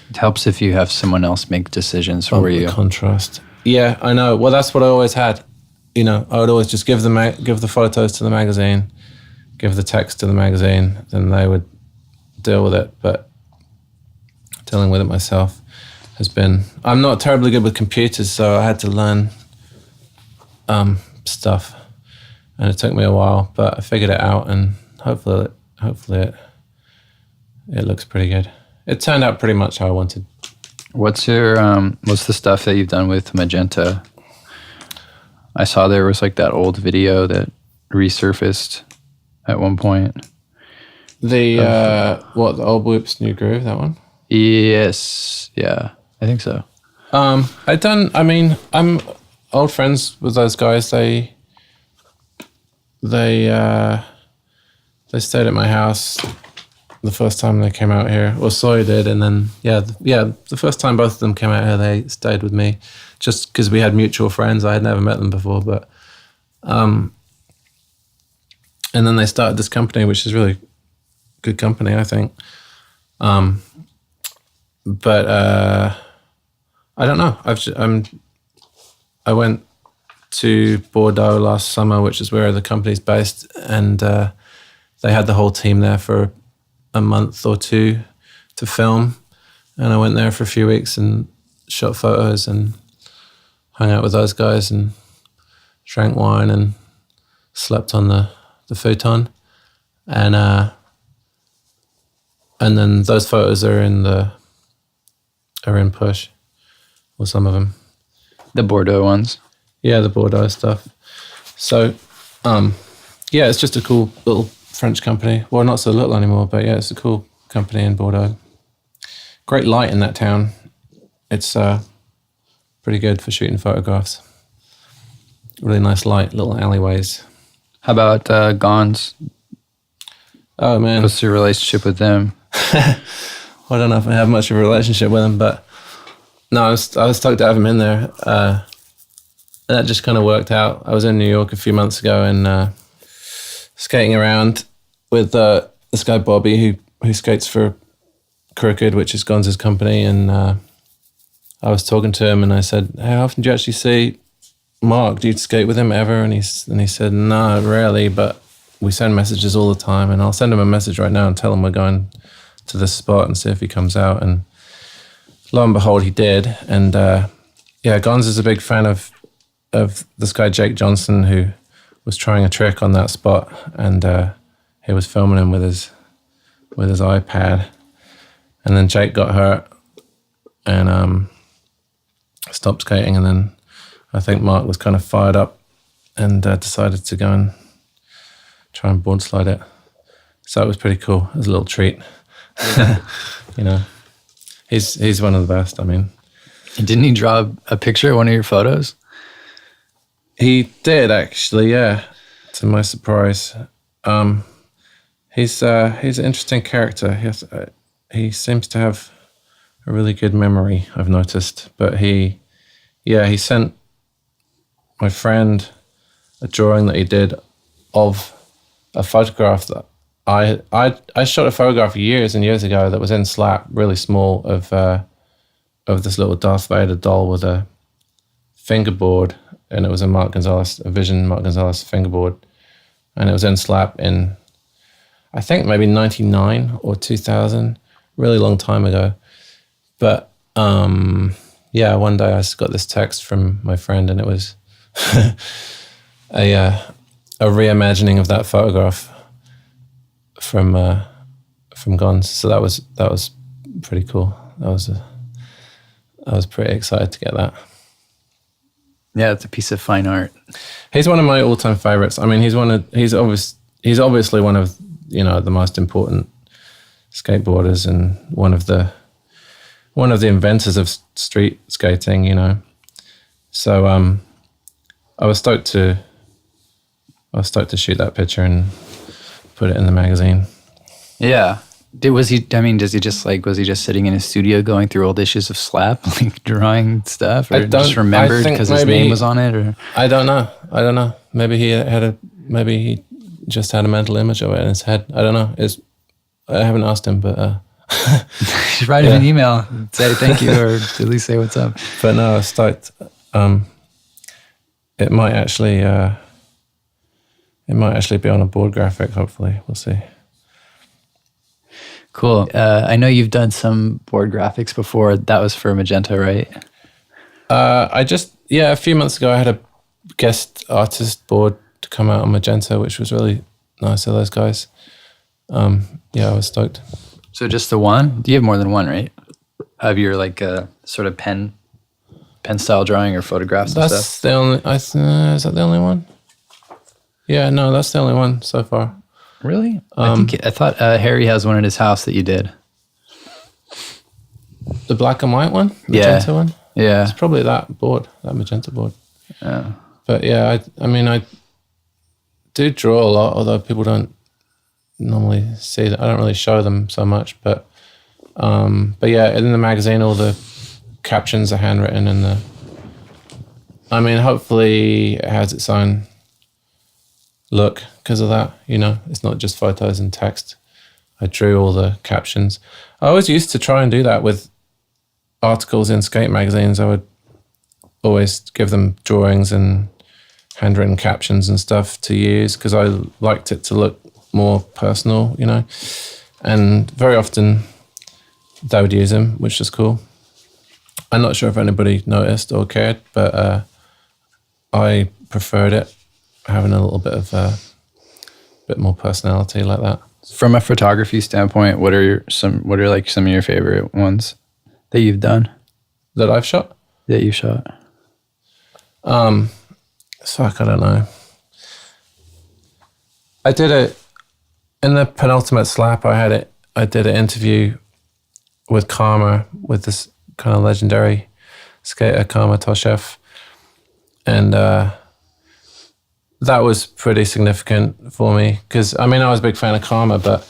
it helps if you have someone else make decisions for you. Contrast. Yeah, I know. Well, that's what I always had. I would always just give the photos to the magazine, give the text to the magazine, then they would deal with it. But dealing with it myself I'm not terribly good with computers, so I had to learn stuff, and it took me a while, but I figured it out, and hopefully it looks pretty good. It turned out pretty much how I wanted. What's the stuff that you've done with magenta? I saw there was like that old video that resurfaced at one point. The Old Whoops New Groove, that one? Yes, yeah, I think so. I'm old friends with those guys. they stayed at my house the first time they came out here. Well, Sawyer did, and then the first time both of them came out here, they stayed with me, just because we had mutual friends. I had never met them before, but and then they started this company, which is really good company, I think. But I don't know. I went to Bordeaux last summer, which is where the company's based, and they had the whole team there for a month or two to film, and I went there for a few weeks and shot photos and hung out with those guys and drank wine and slept on the futon, and then those photos are in Push, or some of them. The Bordeaux ones. Yeah, the Bordeaux stuff. So, it's just a cool little French company. Well, not so little anymore, but yeah, it's a cool company in Bordeaux. Great light in that town. It's pretty good for shooting photographs. Really nice light, little alleyways. How about Gons? Oh, man. What's your relationship with them? I don't know if I have much of a relationship with him, but no, I was stoked to have him in there. And that just kind of worked out. I was in New York a few months ago and skating around with this guy Bobby who skates for Crooked, which is Gonz's company, and I was talking to him and I said, "How often do you actually see Mark? Do you skate with him ever?" And he said, "No, rarely, but we send messages all the time, and I'll send him a message right now and tell him we're going to this spot and see if he comes out." And lo and behold, he did. And Gonz is a big fan of this guy Jake Johnson, who was trying a trick on that spot, and he was filming him with his iPad. And then Jake got hurt and stopped skating, and then I think Mark was kind of fired up and decided to go and try and board slide it. So it was pretty cool. It was a little treat. You know, he's one of the best. I mean, Didn't he draw a picture of one of your photos? He did, actually, yeah, to my surprise. He's an interesting character. He seems to have a really good memory, I've noticed. But he sent my friend a drawing that he did of a photograph that I shot a photograph years and years ago that was in Slap, really small, of this little Darth Vader doll with a fingerboard, and it was a Vision Mark Gonzalez fingerboard, and it was in Slap in, I think maybe 99 or 2000, really long time ago. But one day I got this text from my friend, and it was a reimagining of that photograph from Gonz. So that was pretty cool. I was pretty excited to get that. Yeah, it's a piece of fine art. He's one of my all-time favorites. I mean, he's obviously one of, the most important skateboarders and one of the inventors of street skating, So I was stoked to shoot that picture and put it in the magazine. Yeah. Was he just sitting in his studio going through old issues of Slap, like drawing stuff, or just remembered because his name was on it? Or I don't know. Maybe he just had a mental image of it in his head. I don't know. I haven't asked him, but just write him an email, say thank you, or at least say what's up. But no, I was stoked. It might actually be on a board graphic. Hopefully, we'll see. Cool. I know you've done some board graphics before. That was for Magenta, right? A few months ago, I had a guest artist board to come out on Magenta, which was really nice of those guys. I was stoked. So just the one? You have more than one, right? Have your sort of pen style drawing or photographs and stuff? That's the only. Is that the only one? Yeah, no, that's the only one so far. Really? I thought Harry has one at his house that you did. The black and white one? Magenta one? Yeah. It's probably that magenta board. Oh. But yeah, I do draw a lot, although people don't normally see that. I don't really show them so much, but yeah, in the magazine, all the captions are handwritten, and I mean, hopefully it has its own look because of that. You know, it's not just photos and text. I drew all the captions. I always used to try and do that with articles in skate magazines. I would always give them drawings and handwritten captions and stuff to use because I liked it to look more personal, you know. And very often they would use them, which is cool. I'm not sure if anybody noticed or cared, but I preferred it, having a little bit of bit more personality like that. From a photography standpoint, what are some of your favorite ones that you've done? That I've shot? That you shot? Fuck, I don't know. I did it in the penultimate slap. I did an interview with Karma, with this kind of legendary skater, Karma Toshev. And that was pretty significant for me because, I mean, I was a big fan of Karma, but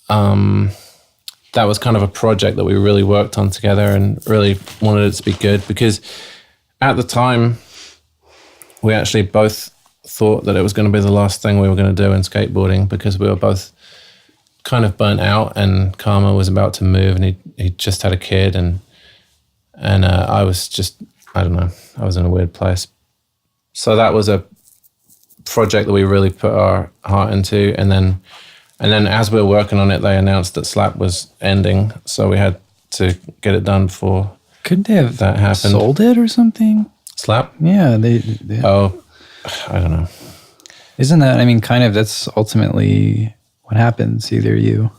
that was kind of a project that we really worked on together and really wanted it to be good because at the time, we actually both thought that it was going to be the last thing we were going to do in skateboarding because we were both kind of burnt out, and Karma was about to move, and he just had a kid, and I was just, I don't know, I was in a weird place. So that was a project that we really put our heart into, and then as we were working on it, they announced that Slap was ending, so we had to get it done before. Couldn't they have that happened. Sold it or something? Slap? Yeah, they. Oh, I don't know. Isn't that? I mean, kind of. That's ultimately what happens. Either you.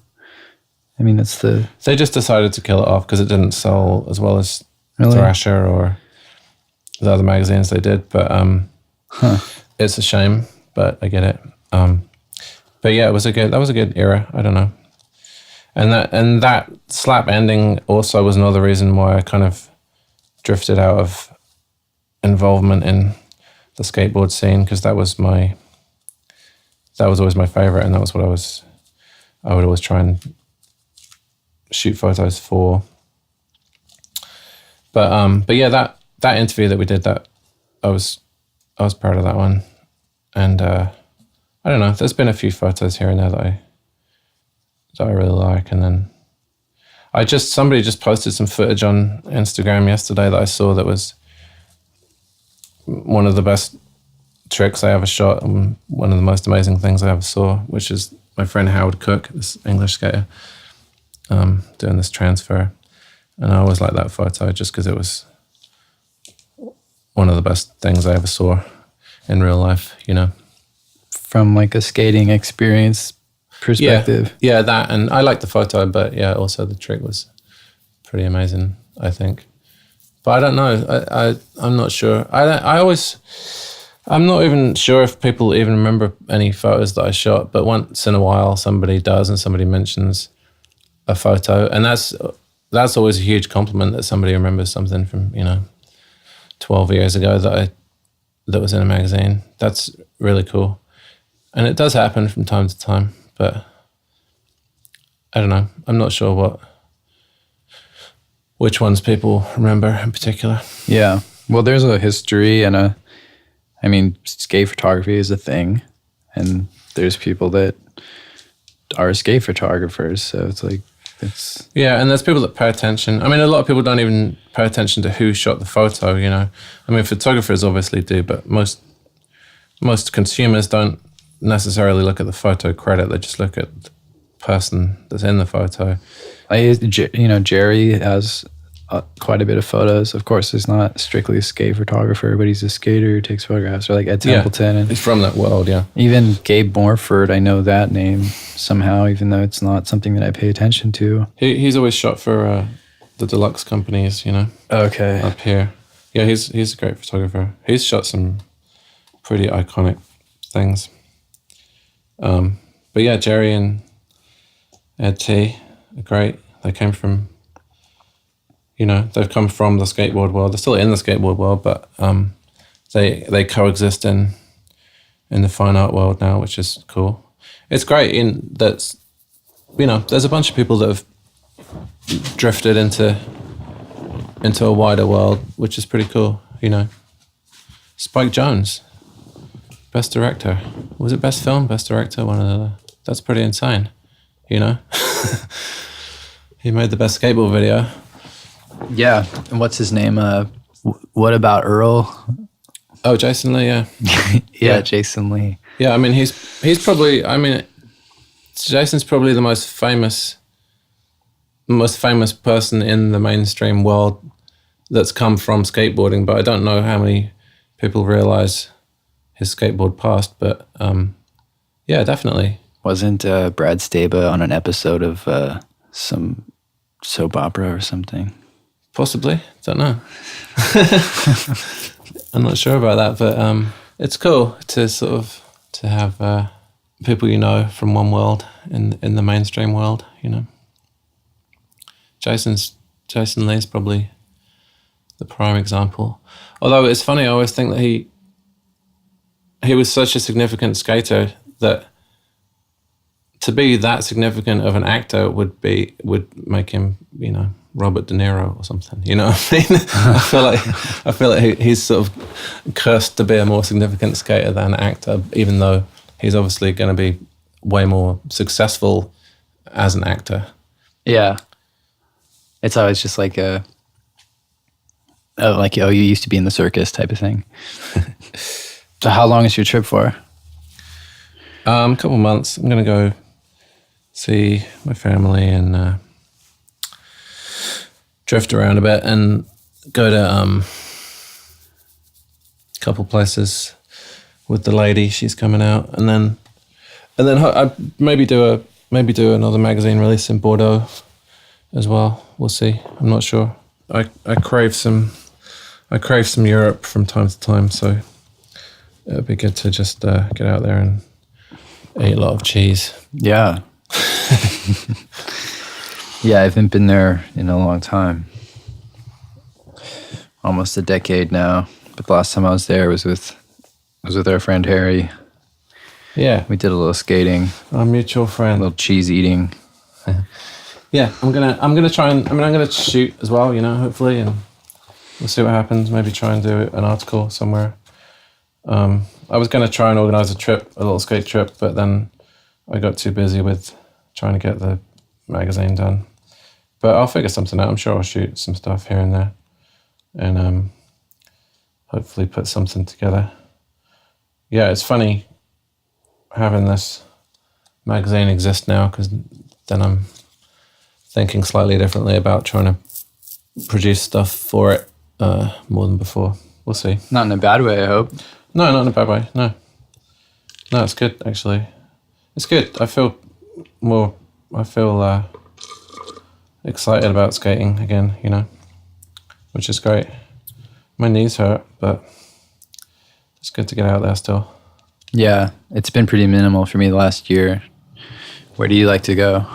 I mean, that's the. They just decided to kill it off because it didn't sell as well as Really? Thrasher or the other magazines they did. But it's a shame. But I get it. But yeah, that was a good era. I don't know. And that Slap ending also was another reason why I kind of drifted out of involvement in the skateboard scene because that was always my favorite, and that was what I would always try and shoot photos for. But yeah, that interview that we did, that I was proud of that one, and I don't know. There's been a few photos here and there that I really like, and then somebody just posted some footage on Instagram yesterday that I saw that was one of the best tricks I ever shot and one of the most amazing things I ever saw, which is my friend Howard Cook, this English skater, doing this transfer. And I always liked that photo just because it was one of the best things I ever saw in real life, you know. From like a skating experience perspective. Yeah, that, and I liked the photo, but yeah, also the trick was pretty amazing, I think. But I don't know. I'm not sure. I'm not even sure if people even remember any photos that I shot. But once in a while, somebody does, and somebody mentions a photo, and that's always a huge compliment that somebody remembers something from 12 years ago that was in a magazine. That's really cool, and it does happen from time to time. But I don't know. I'm not sure which ones people remember in particular. Yeah. Well, there's a history and skate photography is a thing, and there's people that are skate photographers. So yeah, and there's people that pay attention. I mean, a lot of people don't even pay attention to who shot the photo, you know. I mean, photographers obviously do, but most consumers don't necessarily look at the photo credit. They just look at the person that's in the photo. Jerry has quite a bit of photos. Of course, he's not strictly a skate photographer, but he's a skater who takes photographs. Or like Ed Templeton. And he's from that world, yeah. Even Gabe Morford, I know that name somehow, even though it's not something that I pay attention to. He's always shot for the deluxe companies, you know. Okay. Up here. Yeah, he's a great photographer. He's shot some pretty iconic things. But yeah, Jerry and Ed T are great. They came from, they've come from the skateboard world. They're still in the skateboard world, but they coexist in in the fine art world now, which is cool. It's great in that, there's a bunch of people that have drifted into a wider world, which is pretty cool. Spike Jonze, best director. Was it best film, best director? One of the. That's pretty insane. He made the best skateboard video. Yeah, and what's his name? What about Earl? Oh, Jason Lee. Yeah. Yeah, Jason Lee. Yeah, I mean he's probably. I mean, Jason's probably the most famous person in the mainstream world that's come from skateboarding. But I don't know how many people realize his skateboard past. But yeah, definitely. Wasn't Brad Staba on an episode of some soap opera or something? Possibly. Don't know. I'm not sure about that, but it's cool to to have people from one world in the mainstream world. Jason Lee's probably the prime example. Although it's funny, I always think that he was such a significant skater that to be that significant of an actor would make him, Robert De Niro or something. You know what I mean? I feel like he's sort of cursed to be a more significant skater than an actor, even though he's obviously going to be way more successful as an actor. Yeah, it's always just like you used to be in the circus type of thing. So how long is your trip for? A couple months. I'm going to go see my family and drift around a bit and go to a couple places with the lady. She's coming out, and then I maybe do another magazine release in Bordeaux as well. We'll see. I'm not sure. I crave some Europe from time to time, so it would be good to just get out there and eat a lot of cheese. Yeah. Yeah, I haven't been there in a long time. Almost a decade now. But the last time I was there was with our friend Harry. Yeah. We did a little skating. Our mutual friend. A little cheese eating. Yeah, I'm gonna try and I'm gonna shoot as well, hopefully, and we'll see what happens. Maybe try and do an article somewhere. I was gonna try and organize a little skate trip, but then I got too busy with trying to get the magazine done. But I'll figure something out. I'm sure I'll shoot some stuff here and there, and hopefully put something together. Yeah, it's funny having this magazine exist now, because then I'm thinking slightly differently about trying to produce stuff for it more than before. We'll see. Not in a bad way, I hope. No, not in a bad way. No, it's good, actually. It's good. I feel excited about skating again, which is great. My knees hurt, but it's good to get out there still. Yeah, it's been pretty minimal for me the last year. Where do you like to go?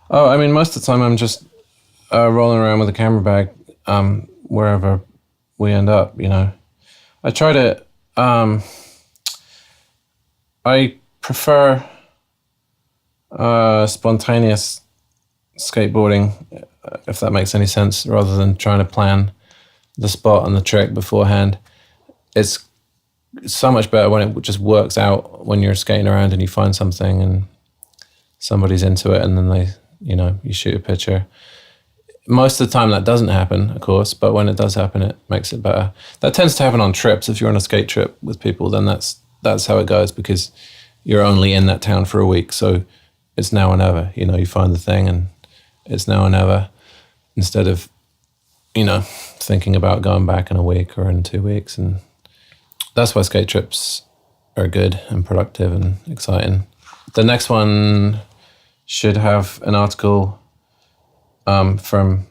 Oh, I mean, most of the time I'm just rolling around with a camera bag wherever we end up, I try to... I prefer spontaneous skateboarding, if that makes any sense, rather than trying to plan the spot and the trick beforehand. It's so much better when it just works out, when you're skating around and you find something and somebody's into it, and then you shoot a picture. Most of the time that doesn't happen, of course, but when it does happen, it makes it better. That tends to happen on trips. If you're on a skate trip with people, then that's how it goes, because you're only in that town for a week. So it's now or never, you find the thing and it's now or never, instead of, thinking about going back in a week or in 2 weeks. And that's why skate trips are good and productive and exciting. The next one should have an article from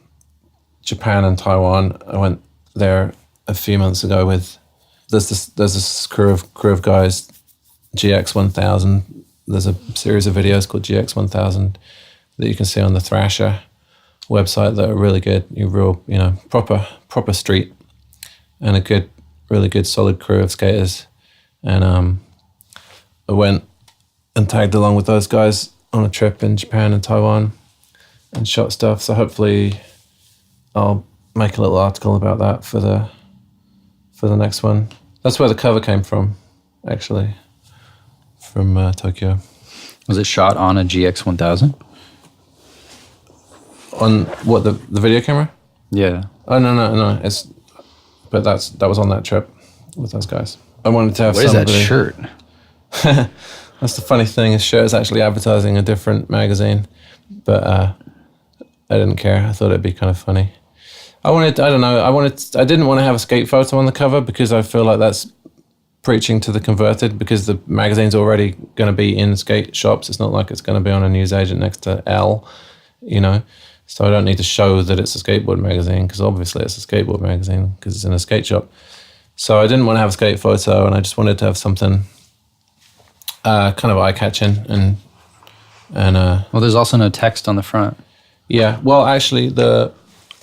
Japan and Taiwan. I went there a few months ago with, there's this crew of guys, GX1000. There's a series of videos called GX1000 that you can see on the Thrasher website that are really good. You real, proper street, and a really good solid crew of skaters. And I went and tagged along with those guys on a trip in Japan and Taiwan and shot stuff. So hopefully I'll make a little article about that for the next one. That's where the cover came from, actually, from Tokyo. Was it shot on a GX1000? On what, the video camera? Yeah. Oh no! But that was on that trip with those guys. I wanted to have What is that somebody. shirt? That's the funny thing. His shirt is actually advertising a different magazine, but I didn't care. I thought it'd be kind of funny. I didn't want to have a skate photo on the cover because I feel like that's preaching to the converted, because the magazine's already going to be in skate shops. It's not like it's going to be on a newsagent next to L, you know. So I don't need to show that it's a skateboard magazine, because obviously it's a skateboard magazine because it's in a skate shop. So I didn't want to have a skate photo, and I just wanted to have something kind of eye-catching and Well, there's also no text on the front. yeah. Well, actually, That's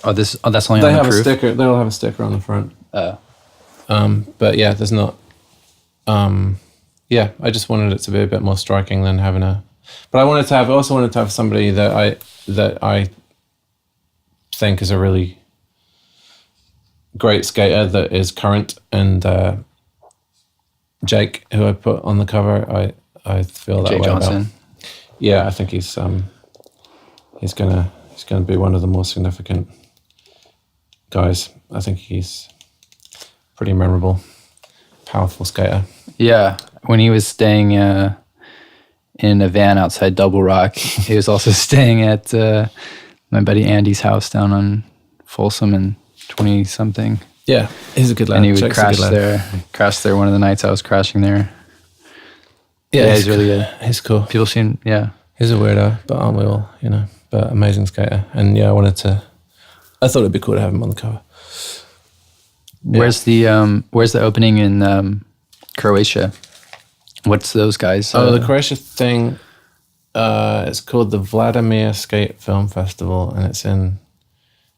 only they on the have a proof? sticker. They'll have a sticker on the front. Oh. But yeah, there's not. Yeah, I just wanted it to be a bit more striking than having a. But I also wanted to have somebody that I think is a really great skater that is current, and Jake, who I put on the cover, I feel that Jake way Johnson. about. Yeah, I think he's gonna be one of the more significant guys. I think he's pretty memorable, powerful skater. Yeah. When he was staying in a van outside Double Rock, he was also staying at my buddy Andy's house down on Folsom and 20-something. Yeah, he's a good lad. And he would Jake's a good crash there one of the nights I was crashing there. Yeah, he's really good. He's cool. People seem, yeah. He's a weirdo, but aren't we all? You know, but amazing skater. And yeah, I thought it'd be cool to have him on the cover. Where's the opening in Croatia? What's those guys? The Croatia thing, it's called the Vladimir Skate Film Festival, and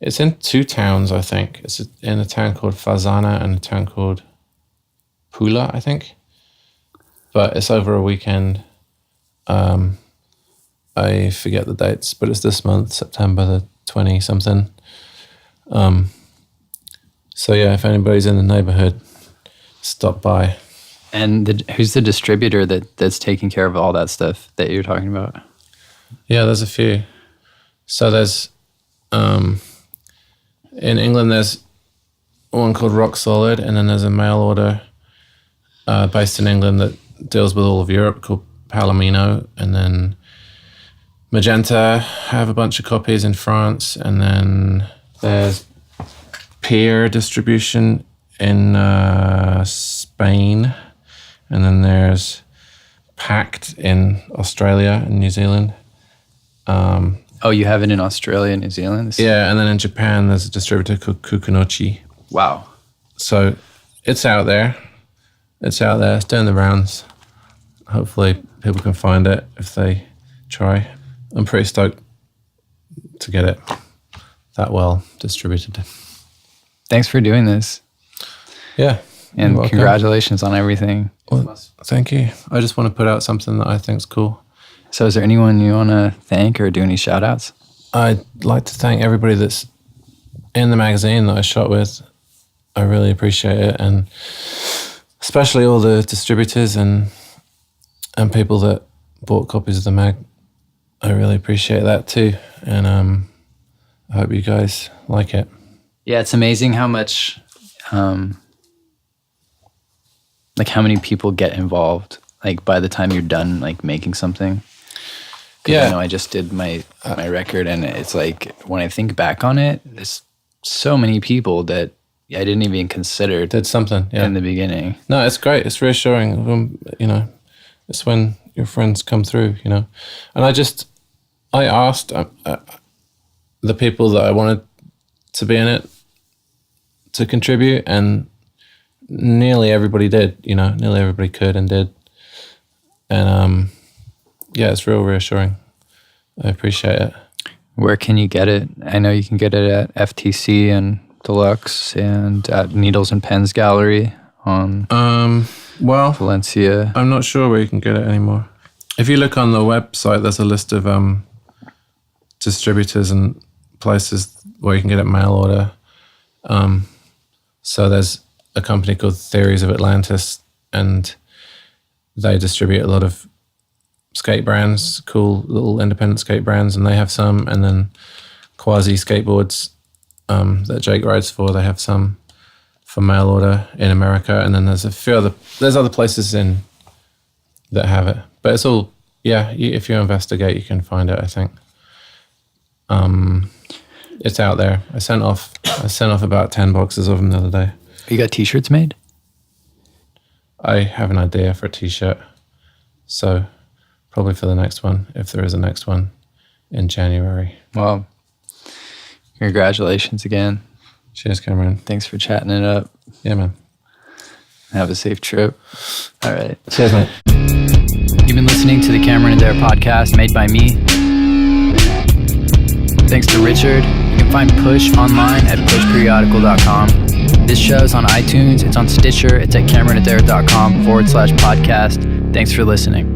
it's in two towns, I think. It's in a town called Fazana and a town called Pula, I think. But it's over a weekend. I forget the dates, but it's this month, September the 20-something. So yeah, if anybody's in the neighborhood, stop by. And who's the distributor that's taking care of all that stuff that you're talking about? Yeah, there's a few. So there's, in England, there's one called Rock Solid, and then there's a mail order based in England that deals with all of Europe called Palomino, and then Magenta have a bunch of copies in France, and then there's Peer Distribution in Spain, and then there's Pact in Australia and New Zealand. Oh, you have it in Australia and New Zealand? Yeah, and then in Japan there's a distributor called Kukunochi. Wow. So it's out there. It's doing the rounds. Hopefully people can find it if they try. I'm pretty stoked to get it that well distributed. Thanks for doing this. Yeah. And you're welcome. congratulations on everything. Well, thank you. I just want to put out something that I think's cool. So is there anyone you want to thank or do any shout outs? I'd like to thank everybody that's in the magazine that I shot with. I really appreciate it, and especially all the distributors and people that bought copies of the mag. I really appreciate that too, and I hope you guys like it. Yeah, it's amazing how much, like how many people get involved, like by the time you're done, like making something. 'Cause Yeah. I know I just did my record, and it's like when I think back on it, there's so many people that I didn't even consider Did something, yeah. in the beginning. No, it's great. It's reassuring. You know, it's when your friends come through. You know, and I asked the people that I wanted to be in it to contribute, and nearly everybody did. You know, nearly everybody could and did, and yeah, it's real reassuring. I appreciate it. Where can you get it? I know you can get it at FTC and Deluxe and at Needles and Pens Gallery on. Well, Valencia. I'm not sure where you can get it anymore. If you look on the website, there's a list of distributors and places where you can get it mail order. So there's a company called Theories of Atlantis, and they distribute a lot of skate brands, cool little independent skate brands, and they have some. And then Quasi Skateboards that Jake rides for, they have some for mail order in America. And then there's other places that have it. But it's all, if you investigate, you can find it, I think. It's out there. I sent off about 10 boxes of them the other day. You got t-shirts made? I have an idea for a t-shirt. So probably for the next one, if there is a next one in January. Well, congratulations again. Cheers, Cameron. Thanks for chatting it up. Yeah, man. Have a safe trip. All right. Cheers, mate. You've been listening to the Cameron Adair podcast made by me. Thanks to Richard. You can find Push online at pushperiodical.com. This show's on iTunes, it's on Stitcher, it's at cameronadair.com/podcast. Thanks for listening.